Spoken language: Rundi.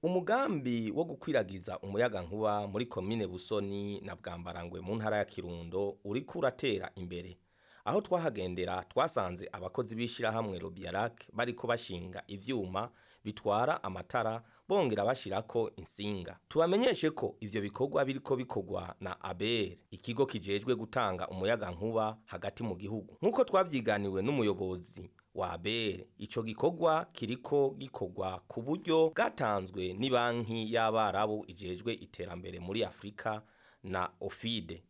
Umugambi wo gukwiragiza umuyaga nkuba muri komine Busoni na Bwambarangwe mu ntara ya Kirundo uriko uratera imbere. Aho twahagendera twasanze abakozi b'ishirahamwe Robiarac bariko bashinga ivyuma bitwara amatara bongera bashirako insinga. Tubamenyeshe ko ivyo bikorwa biriko bikorwa na ABR, ikigo kijejwe gutanga umuyaga nkuba hagati mu gihugu. Nkuko twavyiganiwe n'umuyobozi wa ABR, ico gikorwa kiriko gikorwa ku buryo bwatanzwe ni banki y'Abarabu ijejwe iterambere muri Afrika na OFIDE.